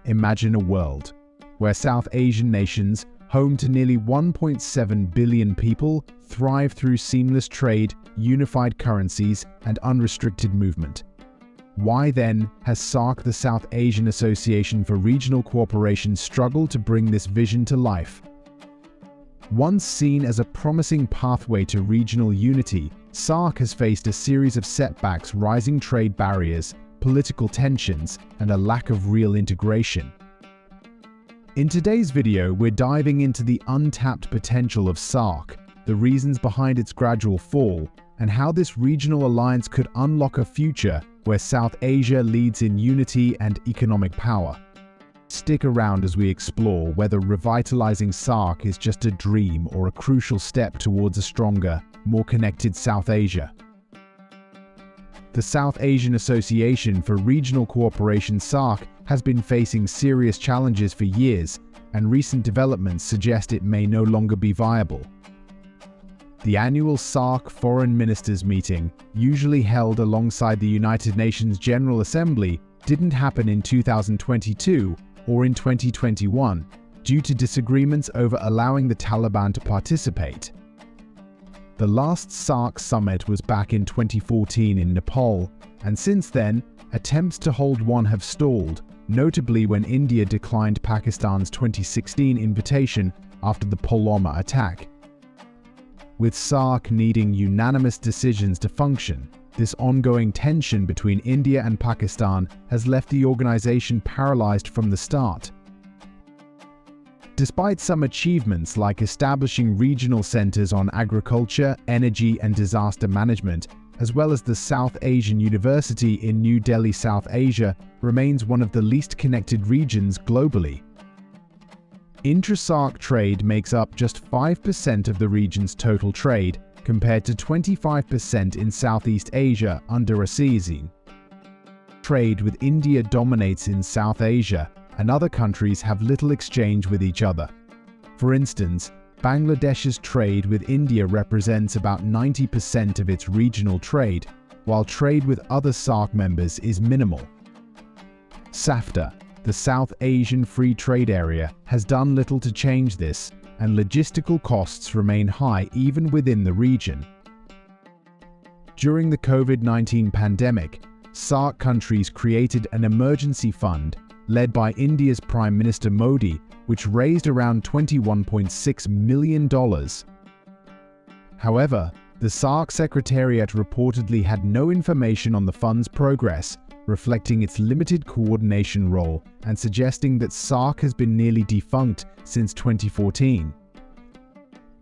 Imagine a world where South Asian nations, home to nearly 1.7 billion people, thrive through seamless trade, unified currencies, and unrestricted movement. Why then has SAARC, the South Asian Association for Regional Cooperation, struggled to bring this vision to life? Once seen as a promising pathway to regional unity, SAARC has faced a series of setbacks: rising trade barriers, political tensions, and a lack of real integration. In today's video, we're diving into the untapped potential of SAARC, the reasons behind its gradual fall, and how this regional alliance could unlock a future where South Asia leads in unity and economic power. Stick around as we explore whether revitalizing SAARC is just a dream or a crucial step towards a stronger, more connected South Asia. The South Asian Association for Regional Cooperation, SAARC, has been facing serious challenges for years, and recent developments suggest it may no longer be viable. The annual SAARC Foreign Ministers meeting, usually held alongside the United Nations General Assembly, didn't happen in 2022 or in 2021 due to disagreements over allowing the Taliban to participate. The last SAARC summit was back in 2014 in Nepal, and since then, attempts to hold one have stalled, notably when India declined Pakistan's 2016 invitation after the Pulwama attack. With SAARC needing unanimous decisions to function, this ongoing tension between India and Pakistan has left the organization paralyzed from the start. Despite some achievements like establishing regional centers on agriculture, energy, and disaster management, as well as the South Asian University in New Delhi, South Asia, remains one of the least connected regions globally. Intra-SAARC trade makes up just 5% of the region's total trade, compared to 25% in Southeast Asia under ASEAN. Trade with India dominates in South Asia, and other countries have little exchange with each other. For instance, Bangladesh's trade with India represents about 90% of its regional trade, while trade with other SAARC members is minimal. SAFTA, the South Asian Free Trade Area, has done little to change this, and logistical costs remain high even within the region. During the COVID-19 pandemic, SAARC countries created an emergency fund led by India's Prime Minister Modi, which raised around $21.6 million. However, the SAARC Secretariat reportedly had no information on the fund's progress, reflecting its limited coordination role and suggesting that SAARC has been nearly defunct since 2014.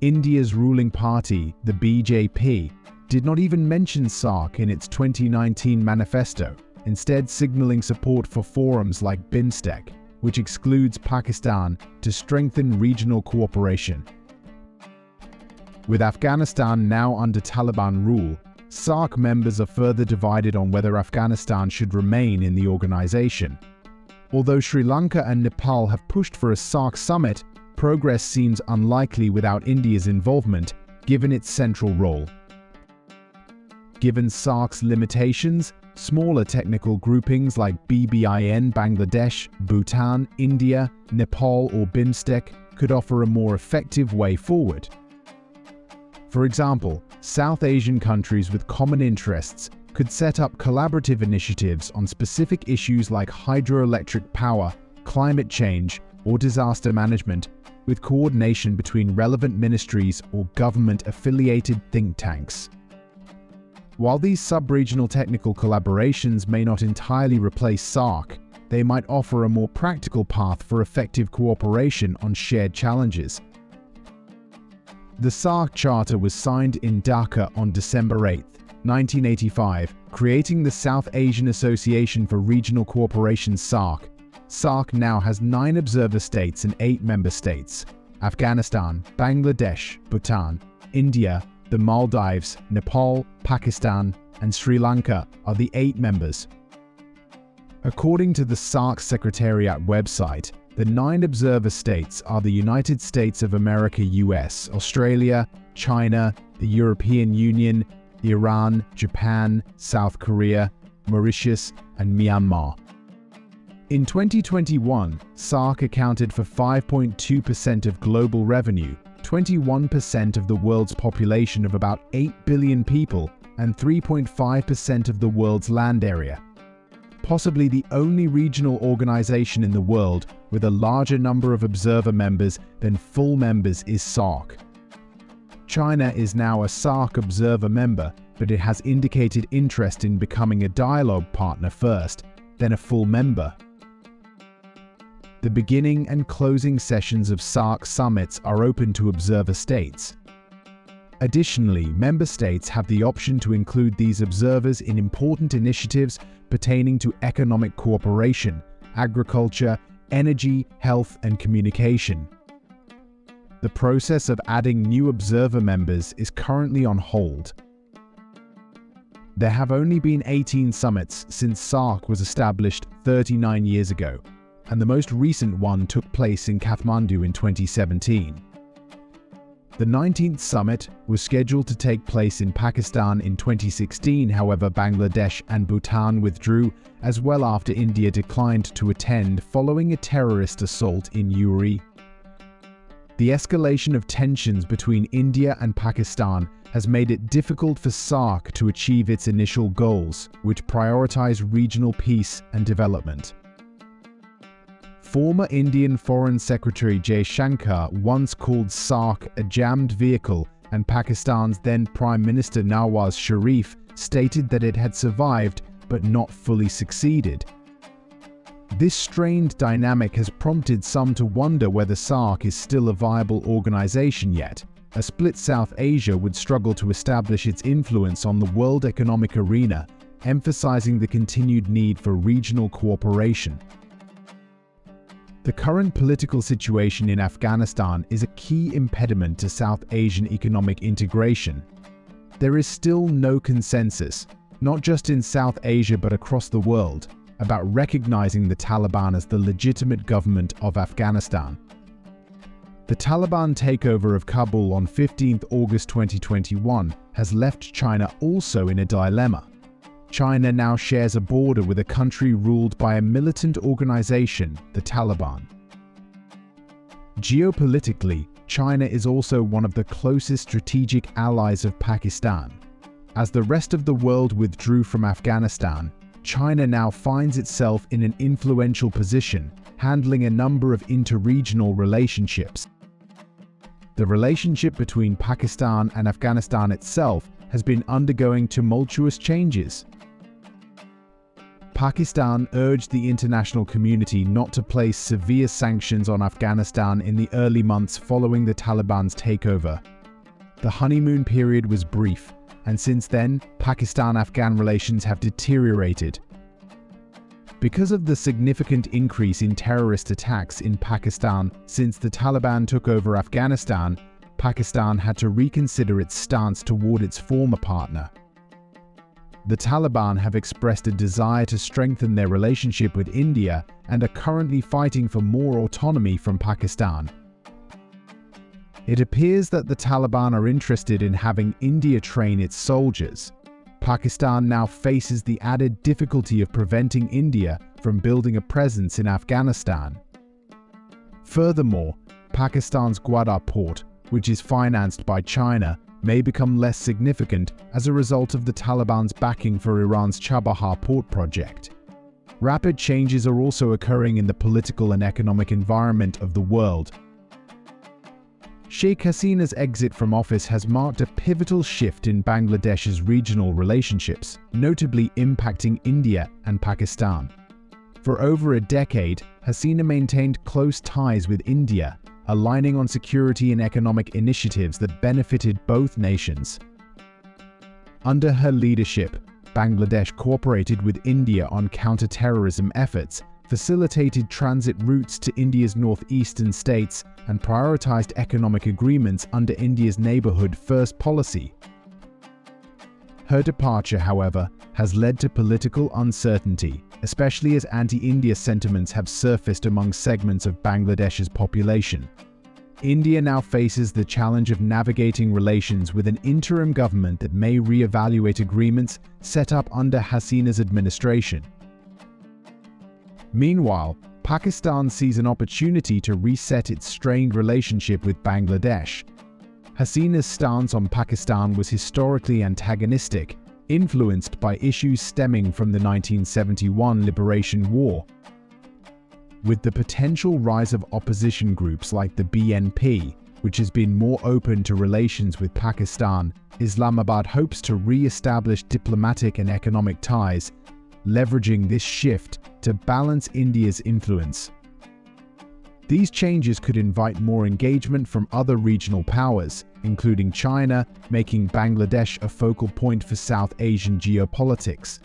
India's ruling party, the BJP, did not even mention SAARC in its 2019 manifesto, instead signaling support for forums like BIMSTEC, which excludes Pakistan, to strengthen regional cooperation. With Afghanistan now under Taliban rule, SAARC members are further divided on whether Afghanistan should remain in the organization. Although Sri Lanka and Nepal have pushed for a SAARC summit, progress seems unlikely without India's involvement, given its central role. Given SAARC's limitations, smaller technical groupings like BBIN Bangladesh, Bhutan, India, Nepal, or BIMSTEC could offer a more effective way forward. For example, South Asian countries with common interests could set up collaborative initiatives on specific issues like hydroelectric power, climate change, or disaster management, with coordination between relevant ministries or government-affiliated think tanks. While these sub-regional technical collaborations may not entirely replace SAARC, they might offer a more practical path for effective cooperation on shared challenges. The SAARC Charter was signed in Dhaka on December 8, 1985, creating the South Asian Association for Regional Cooperation SAARC. SAARC now has 9 observer states and 8 member states: Afghanistan, Bangladesh, Bhutan, India, the Maldives, Nepal, Pakistan, and Sri Lanka are the 8 members. According to the SAARC Secretariat website, the 9 observer states are the United States of America, US, Australia, China, the European Union, Iran, Japan, South Korea, Mauritius, and Myanmar. In 2021, SAARC accounted for 5.2% of global revenue, 21% of the world's population of about 8 billion people, and 3.5% of the world's land area. Possibly the only regional organization in the world with a larger number of observer members than full members is SAARC. China is now a SAARC observer member, but it has indicated interest in becoming a dialogue partner first, then a full member. The beginning and closing sessions of SAARC summits are open to observer states. Additionally, member states have the option to include these observers in important initiatives pertaining to economic cooperation, agriculture, energy, health, and communication. The process of adding new observer members is currently on hold. There have only been 18 summits since SAARC was established 39 years ago, and the most recent one took place in Kathmandu in 2017. The 19th summit was scheduled to take place in Pakistan in 2016, however Bangladesh and Bhutan withdrew, as well after India declined to attend following a terrorist assault in Uri. The escalation of tensions between India and Pakistan has made it difficult for SAARC to achieve its initial goals, which prioritize regional peace and development. Former Indian Foreign Secretary Jaishankar once called SAARC a jammed vehicle, and Pakistan's then Prime Minister Nawaz Sharif stated that it had survived but not fully succeeded. This strained dynamic has prompted some to wonder whether SAARC is still a viable organization yet. A split South Asia would struggle to establish its influence on the world economic arena, emphasizing the continued need for regional cooperation. The current political situation in Afghanistan is a key impediment to South Asian economic integration. There is still no consensus, not just in South Asia but across the world, about recognizing the Taliban as the legitimate government of Afghanistan. The Taliban takeover of Kabul on 15 August 2021 has left China also in a dilemma. China now shares a border with a country ruled by a militant organization, the Taliban. Geopolitically, China is also one of the closest strategic allies of Pakistan. As the rest of the world withdrew from Afghanistan, China now finds itself in an influential position, handling a number of inter-regional relationships. The relationship between Pakistan and Afghanistan itself has been undergoing tumultuous changes. Pakistan urged the international community not to place severe sanctions on Afghanistan in the early months following the Taliban's takeover. The honeymoon period was brief, and since then, Pakistan-Afghan relations have deteriorated. Because of the significant increase in terrorist attacks in Pakistan since the Taliban took over Afghanistan, Pakistan had to reconsider its stance toward its former partner. The Taliban have expressed a desire to strengthen their relationship with India and are currently fighting for more autonomy from Pakistan. It appears that the Taliban are interested in having India train its soldiers. Pakistan now faces the added difficulty of preventing India from building a presence in Afghanistan. Furthermore, Pakistan's Gwadar port, which is financed by China, may become less significant as a result of the Taliban's backing for Iran's Chabahar port project. Rapid changes are also occurring in the political and economic environment of the world. Sheikh Hasina's exit from office has marked a pivotal shift in Bangladesh's regional relationships, notably impacting India and Pakistan. For over a decade, Hasina maintained close ties with India, aligning on security and economic initiatives that benefited both nations. Under her leadership, Bangladesh cooperated with India on counter-terrorism efforts, facilitated transit routes to India's northeastern states, and prioritized economic agreements under India's Neighborhood First policy. Her departure, however, has led to political uncertainty, especially as anti-India sentiments have surfaced among segments of Bangladesh's population. India now faces the challenge of navigating relations with an interim government that may re-evaluate agreements set up under Hasina's administration. Meanwhile, Pakistan sees an opportunity to reset its strained relationship with Bangladesh. Hasina's stance on Pakistan was historically antagonistic, influenced by issues stemming from the 1971 Liberation War. With the potential rise of opposition groups like the BNP, which has been more open to relations with Pakistan, Islamabad hopes to re-establish diplomatic and economic ties, leveraging this shift to balance India's influence. These changes could invite more engagement from other regional powers, including China, making Bangladesh a focal point for South Asian geopolitics.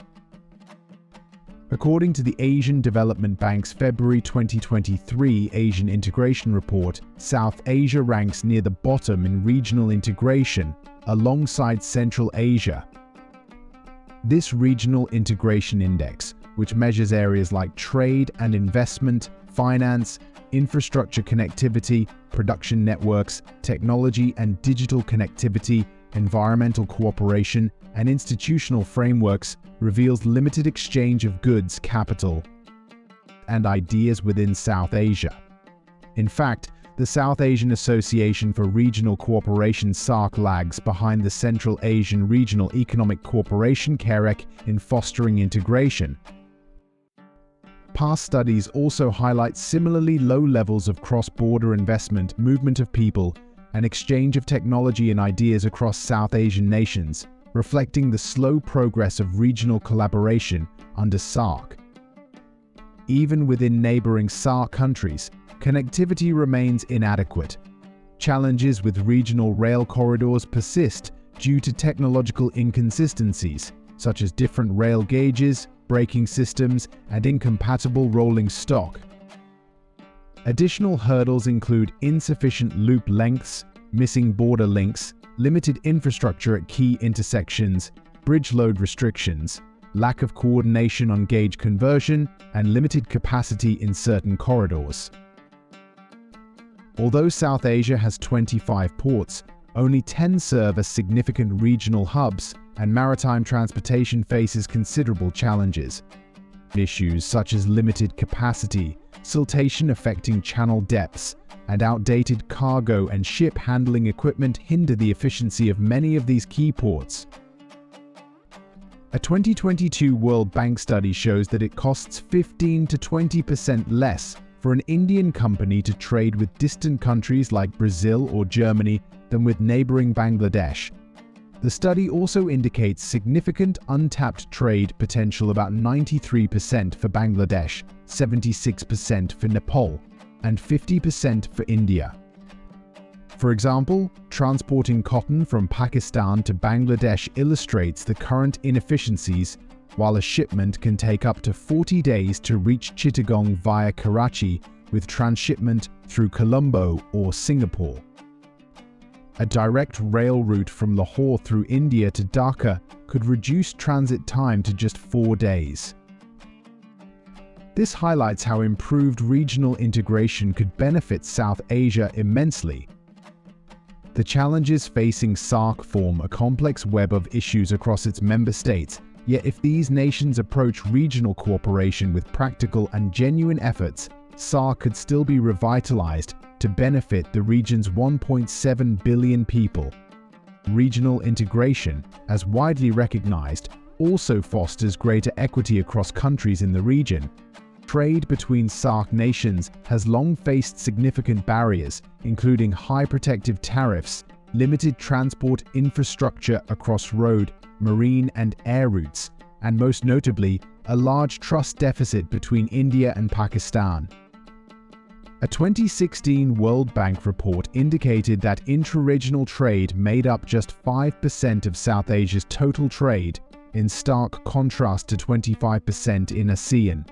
According to the Asian Development Bank's February 2023 Asian Integration Report, South Asia ranks near the bottom in regional integration, alongside Central Asia. This Regional Integration Index, which measures areas like trade and investment, finance, infrastructure connectivity, production networks, technology and digital connectivity, environmental cooperation, and institutional frameworks, reveals limited exchange of goods, capital, and ideas within South Asia. In fact, the South Asian Association for Regional Cooperation SAARC lags behind the Central Asian Regional Economic Cooperation CAREC in fostering integration. Past studies also highlight similarly low levels of cross-border investment, movement of people, and exchange of technology and ideas across South Asian nations, reflecting the slow progress of regional collaboration under SAARC. Even within neighboring SAARC countries, connectivity remains inadequate. Challenges with regional rail corridors persist due to technological inconsistencies, such as different rail gauges, braking systems, and incompatible rolling stock. Additional hurdles include insufficient loop lengths, missing border links, limited infrastructure at key intersections, bridge load restrictions, lack of coordination on gauge conversion, and limited capacity in certain corridors. Although South Asia has 25 ports, only 10 serve as significant regional hubs, and maritime transportation faces considerable challenges. Issues such as limited capacity, siltation affecting channel depths, and outdated cargo and ship handling equipment hinder the efficiency of many of these key ports. A 2022 World Bank study shows that it costs 15 to 20% less for an Indian company to trade with distant countries like Brazil or Germany than with neighboring Bangladesh. The study also indicates significant untapped trade potential, about 93% for Bangladesh, 76% for Nepal, and 50% for India. For example, transporting cotton from Pakistan to Bangladesh illustrates the current inefficiencies, while a shipment can take up to 40 days to reach Chittagong via Karachi, with transshipment through Colombo or Singapore. A direct rail route from Lahore through India to Dhaka could reduce transit time to just 4 days. This highlights how improved regional integration could benefit South Asia immensely. The challenges facing SAARC form a complex web of issues across its member states, yet if these nations approach regional cooperation with practical and genuine efforts, SAARC could still be revitalized to benefit the region's 1.7 billion people. Regional integration, as widely recognized, also fosters greater equity across countries in the region. Trade between SAARC nations has long faced significant barriers, including high protective tariffs, limited transport infrastructure across road, marine, and air routes, and most notably, a large trust deficit between India and Pakistan. A 2016 World Bank report indicated that intra-regional trade made up just 5% of South Asia's total trade, in stark contrast to 25% in ASEAN.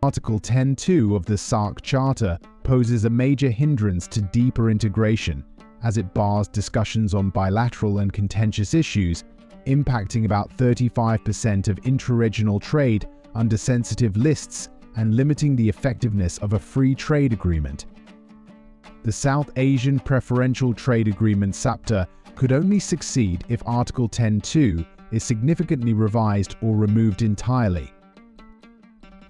Article 10.2 of the SAARC Charter poses a major hindrance to deeper integration, as it bars discussions on bilateral and contentious issues, impacting about 35% of intra-regional trade under sensitive lists and limiting the effectiveness of a free trade agreement. The South Asian Preferential Trade Agreement (SAPTA) could only succeed if Article 10.2 is significantly revised or removed entirely.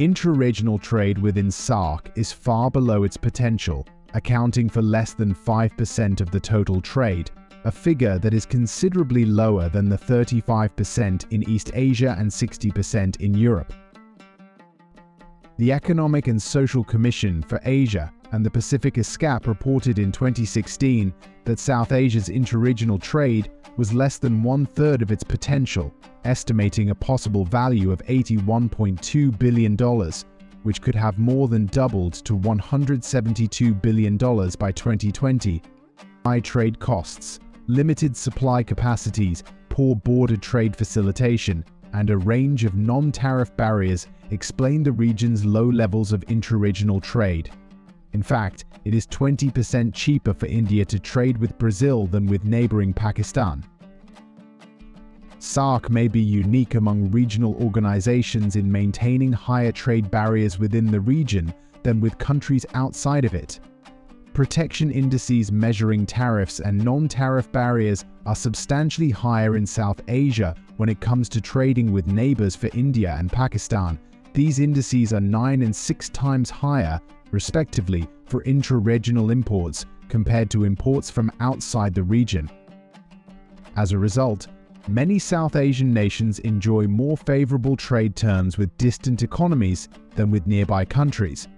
Intra-regional trade within SAARC is far below its potential, accounting for less than 5% of the total trade, a figure that is considerably lower than the 35% in East Asia and 60% in Europe. The Economic and Social Commission for Asia and the Pacific ESCAP reported in 2016 that South Asia's intra-regional trade was less than one-third of its potential, estimating a possible value of $81.2 billion, which could have more than doubled to $172 billion by 2020. High trade costs, limited supply capacities, poor border trade facilitation, and a range of non-tariff barriers explain the region's low levels of intra-regional trade. In fact, it is 20% cheaper for India to trade with Brazil than with neighboring Pakistan. SAARC may be unique among regional organizations in maintaining higher trade barriers within the region than with countries outside of it. Protection indices measuring tariffs and non-tariff barriers are substantially higher in South Asia when it comes to trading with neighbors for India and Pakistan. These indices are 9 and 6 times higher, respectively, for intra-regional imports compared to imports from outside the region. As a result, many South Asian nations enjoy more favorable trade terms with distant economies than with nearby countries.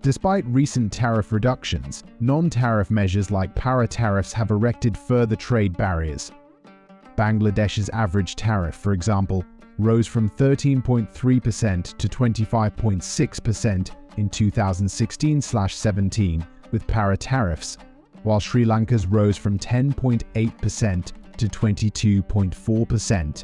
Despite recent tariff reductions, non-tariff measures like para-tariffs have erected further trade barriers. Bangladesh's average tariff, for example, rose from 13.3% to 25.6% in 2016/17 with para-tariffs, while Sri Lanka's rose from 10.8% to 22.4%.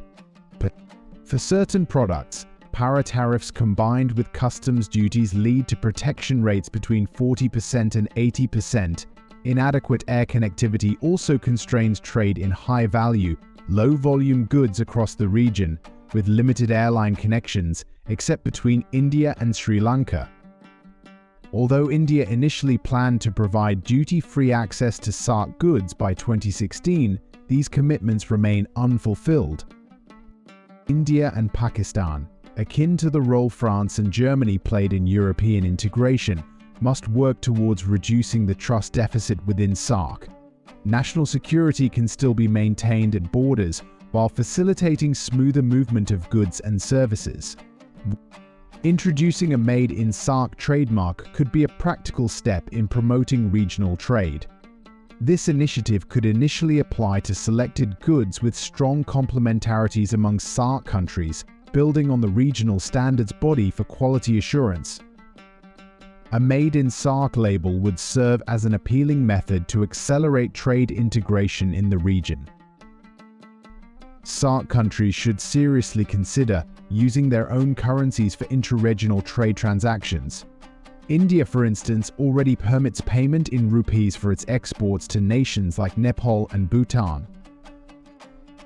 For certain products, para-tariffs combined with customs duties lead to protection rates between 40% and 80%. Inadequate air connectivity also constrains trade in high-value, low-volume goods across the region, with limited airline connections, except between India and Sri Lanka. Although India initially planned to provide duty-free access to SAARC goods by 2016, these commitments remain unfulfilled. India and Pakistan, akin to the role France and Germany played in European integration, must work towards reducing the trust deficit within SAARC. National security can still be maintained at borders while facilitating smoother movement of goods and services. Introducing a Made in SAARC trademark could be a practical step in promoting regional trade. This initiative could initially apply to selected goods with strong complementarities among SAARC countries, building on the regional standards body for quality assurance. A Made in SAARC label would serve as an appealing method to accelerate trade integration in the region. SAARC countries should seriously consider using their own currencies for intra-regional trade transactions. India, for instance, already permits payment in rupees for its exports to nations like Nepal and Bhutan.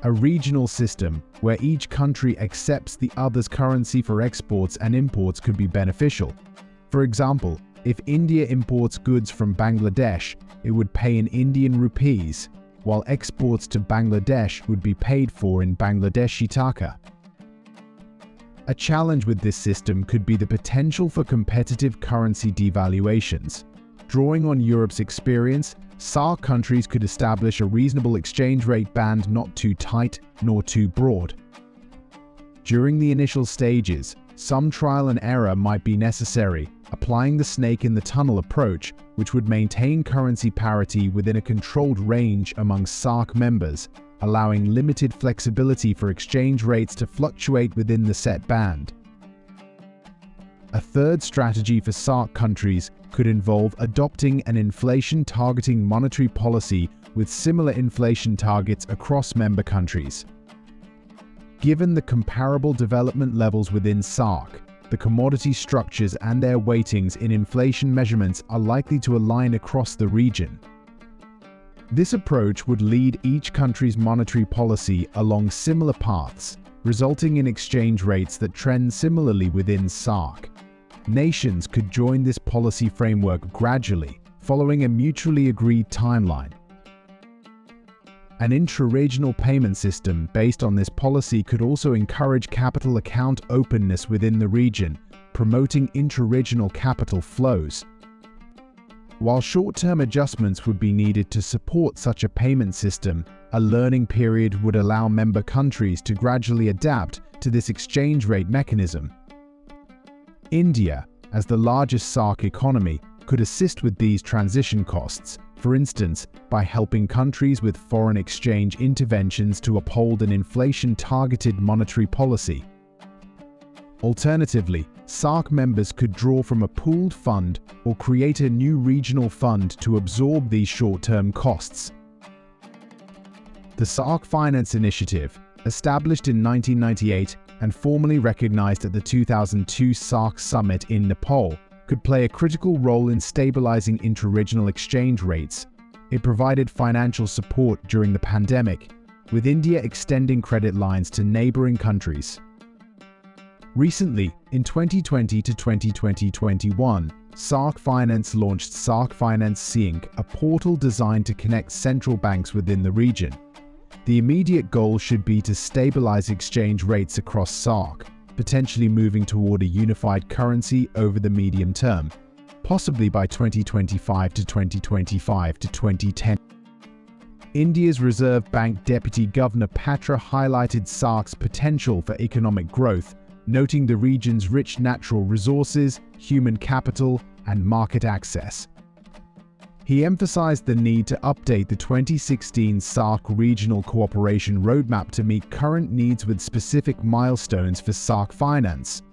A regional system where each country accepts the other's currency for exports and imports could be beneficial. For example, if India imports goods from Bangladesh, it would pay in Indian rupees, while exports to Bangladesh would be paid for in Bangladeshi taka. A challenge with this system could be the potential for competitive currency devaluations. Drawing on Europe's experience, SAARC countries could establish a reasonable exchange rate band not too tight nor too broad. During the initial stages, some trial and error might be necessary, applying the snake in the tunnel approach, which would maintain currency parity within a controlled range among SAARC members, allowing limited flexibility for exchange rates to fluctuate within the set band. A third strategy for SAARC countries could involve adopting an inflation-targeting monetary policy with similar inflation targets across member countries. Given the comparable development levels within SAARC, the commodity structures and their weightings in inflation measurements are likely to align across the region. This approach would lead each country's monetary policy along similar paths, resulting in exchange rates that trend similarly within SAARC. Nations could join this policy framework gradually, following a mutually agreed timeline. An intra-regional payment system based on this policy could also encourage capital account openness within the region, promoting intra-regional capital flows. While short-term adjustments would be needed to support such a payment system, a learning period would allow member countries to gradually adapt to this exchange rate mechanism. India, as the largest SAARC economy, could assist with these transition costs, for instance, by helping countries with foreign exchange interventions to uphold an inflation-targeted monetary policy. Alternatively, SAARC members could draw from a pooled fund or create a new regional fund to absorb these short-term costs. The SAARC Finance Initiative, established in 1998 and formally recognized at the 2002 SAARC Summit in Nepal, could play a critical role in stabilizing intra-regional exchange rates. It provided financial support during the pandemic, with India extending credit lines to neighboring countries. Recently, in 2020 to 2021, SAARC Finance launched SAARC Finance SINC, a portal designed to connect central banks within the region. The immediate goal should be to stabilize exchange rates across SAARC, potentially moving toward a unified currency over the medium term, possibly by 2025 to 2010. India's Reserve Bank Deputy Governor Patra highlighted SAARC's potential for economic growth, noting the region's rich natural resources, human capital, and market access. He emphasized the need to update the 2016 SAARC Regional Cooperation Roadmap to meet current needs with specific milestones for SAARC finance.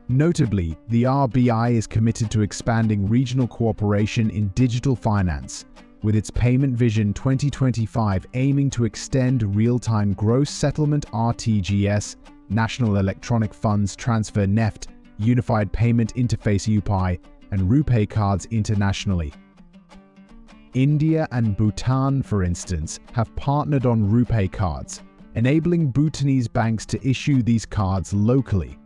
Notably, the RBI is committed to expanding regional cooperation in digital finance, with its Payment Vision 2025 aiming to extend real-time gross settlement (RTGS), National Electronic Funds Transfer (NEFT), Unified Payment Interface (UPI), and RuPay cards internationally. India and Bhutan, for instance, have partnered on RuPay cards, enabling Bhutanese banks to issue these cards locally.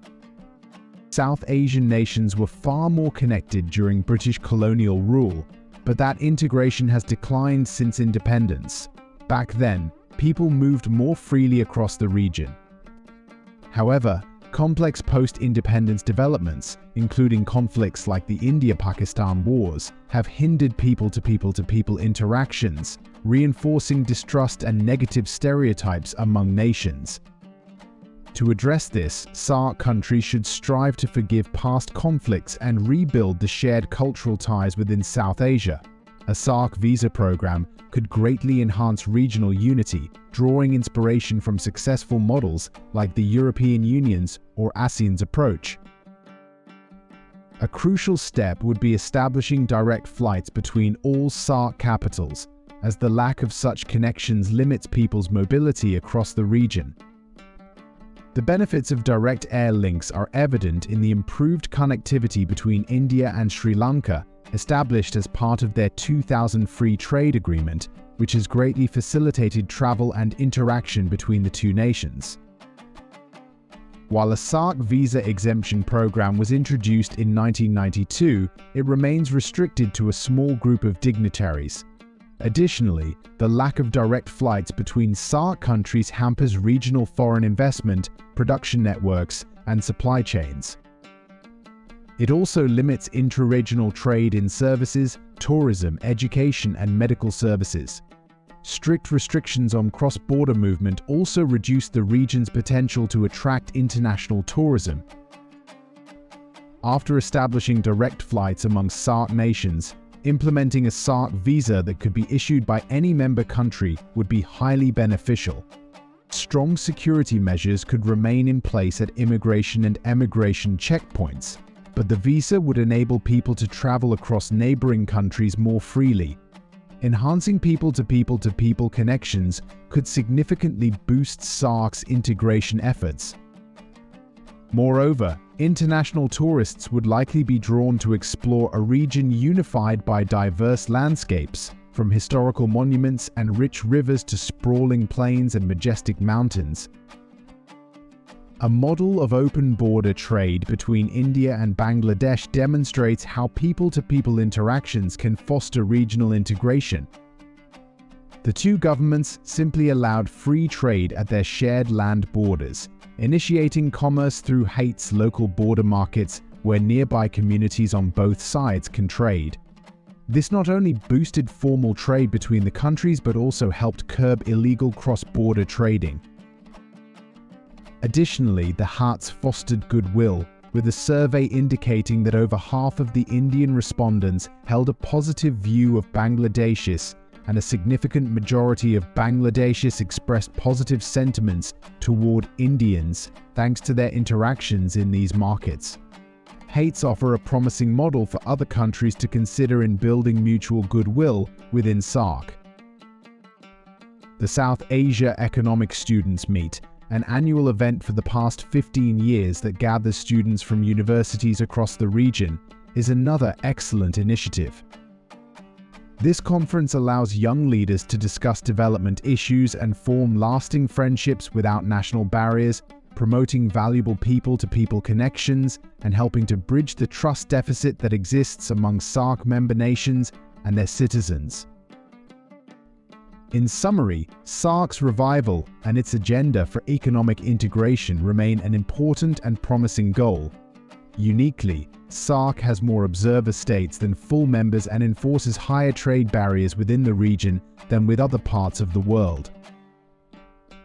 South Asian nations were far more connected during British colonial rule, but that integration has declined since independence. Back then, people moved more freely across the region. However, complex post-independence developments, including conflicts like the India-Pakistan wars, have hindered people-to-people interactions, reinforcing distrust and negative stereotypes among nations. To address this, SAARC countries should strive to forgive past conflicts and rebuild the shared cultural ties within South Asia. A SAARC visa program could greatly enhance regional unity, drawing inspiration from successful models like the European Union's or ASEAN's approach. A crucial step would be establishing direct flights between all SAARC capitals, as the lack of such connections limits people's mobility across the region. The benefits of direct air links are evident in the improved connectivity between India and Sri Lanka, established as part of their 2000 Free Trade Agreement, which has greatly facilitated travel and interaction between the two nations. While a SAARC visa exemption program was introduced in 1992, it remains restricted to a small group of dignitaries. Additionally, the lack of direct flights between SAARC countries hampers regional foreign investment, production networks, and supply chains. It also limits intra-regional trade in services, tourism, education, and medical services. Strict restrictions on cross-border movement also reduce the region's potential to attract international tourism. After establishing direct flights among SAARC nations, implementing a SAARC visa that could be issued by any member country would be highly beneficial. Strong security measures could remain in place at immigration and emigration checkpoints, but the visa would enable people to travel across neighboring countries more freely. Enhancing people-to-people connections could significantly boost SAARC's integration efforts. Moreover, international tourists would likely be drawn to explore a region unified by diverse landscapes, from historical monuments and rich rivers to sprawling plains and majestic mountains. A model of open border trade between India and Bangladesh demonstrates how people-to-people interactions can foster regional integration. The two governments simply allowed free trade at their shared land borders, initiating commerce through Haiti's local border markets where nearby communities on both sides can trade. This not only boosted formal trade between the countries but also helped curb illegal cross-border trading. Additionally, the Haats fostered goodwill, with a survey indicating that over half of the Indian respondents held a positive view of Bangladeshis, and a significant majority of Bangladeshis expressed positive sentiments toward Indians thanks to their interactions in these markets. Haits offer a promising model for other countries to consider in building mutual goodwill within SAARC. The South Asia Economic Students Meet, an annual event for the past 15 years that gathers students from universities across the region, is another excellent initiative. This conference allows young leaders to discuss development issues and form lasting friendships without national barriers, promoting valuable people-to-people connections and helping to bridge the trust deficit that exists among SAARC member nations and their citizens. In summary, SAARC's revival and its agenda for economic integration remain an important and promising goal. Uniquely, SAARC has more observer states than full members and enforces higher trade barriers within the region than with other parts of the world.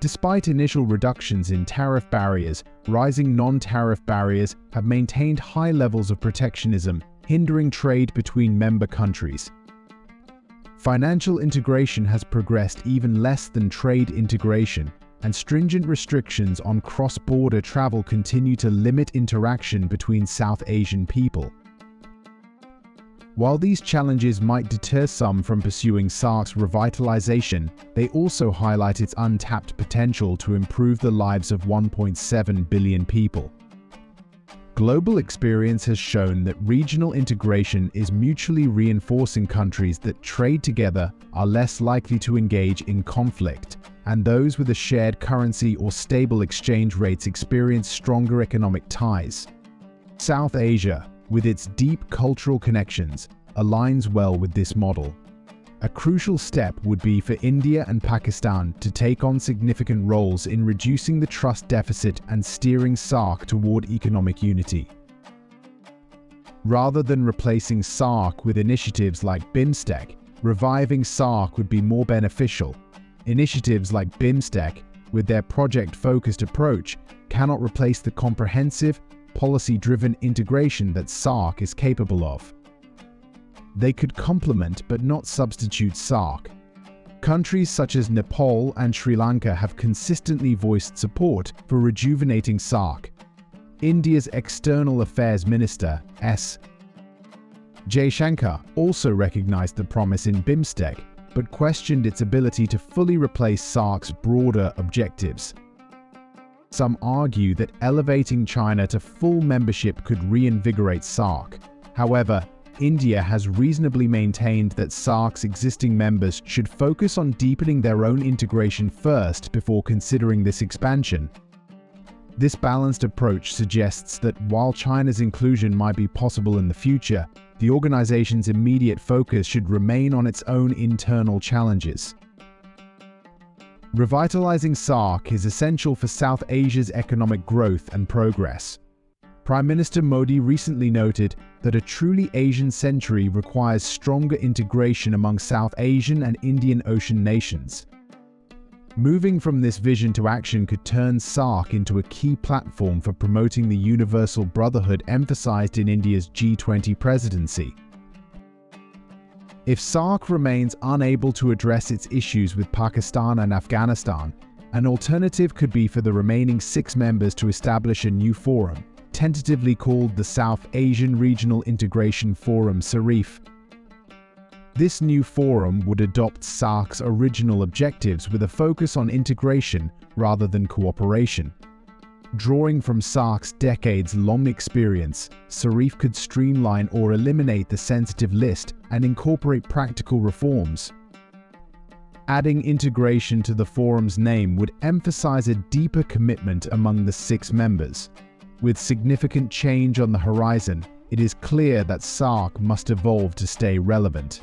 Despite initial reductions in tariff barriers, rising non-tariff barriers have maintained high levels of protectionism, hindering trade between member countries. Financial integration has progressed even less than trade integration, and stringent restrictions on cross-border travel continue to limit interaction between South Asian people. While these challenges might deter some from pursuing SAARC's revitalization, they also highlight its untapped potential to improve the lives of 1.7 billion people. Global experience has shown that regional integration is mutually reinforcing. Countries that trade together are less likely to engage in conflict, and those with a shared currency or stable exchange rates experience stronger economic ties. South Asia, with its deep cultural connections, aligns well with this model. A crucial step would be for India and Pakistan to take on significant roles in reducing the trust deficit and steering SAARC toward economic unity. Rather than replacing SAARC with initiatives like BIMSTEC, reviving SAARC would be more beneficial. Initiatives like BIMSTEC, with their project-focused approach, cannot replace the comprehensive, policy-driven integration that SAARC is capable of. They could complement but not substitute SAARC. Countries such as Nepal and Sri Lanka have consistently voiced support for rejuvenating SAARC. India's External Affairs Minister, S. Jaishankar, also recognized the promise in BIMSTEC, but questioned its ability to fully replace SAARC's broader objectives. Some argue that elevating China to full membership could reinvigorate SAARC. However, India has reasonably maintained that SAARC's existing members should focus on deepening their own integration first before considering this expansion. This balanced approach suggests that while China's inclusion might be possible in the future, the organization's immediate focus should remain on its own internal challenges. Revitalizing SAARC is essential for South Asia's economic growth and progress. Prime Minister Modi recently noted that a truly Asian century requires stronger integration among South Asian and Indian Ocean nations. Moving from this vision to action could turn SAARC into a key platform for promoting the universal brotherhood emphasized in India's G20 presidency. If SAARC remains unable to address its issues with Pakistan and Afghanistan, an alternative could be for the remaining 6 members to establish a new forum, tentatively called the South Asian Regional Integration Forum (SAARC). This new forum would adopt SAARC's original objectives with a focus on integration rather than cooperation. Drawing from SAARC's decades-long experience, SAARC could streamline or eliminate the sensitive list and incorporate practical reforms. Adding integration to the forum's name would emphasize a deeper commitment among the 6 members. With significant change on the horizon, it is clear that SAARC must evolve to stay relevant.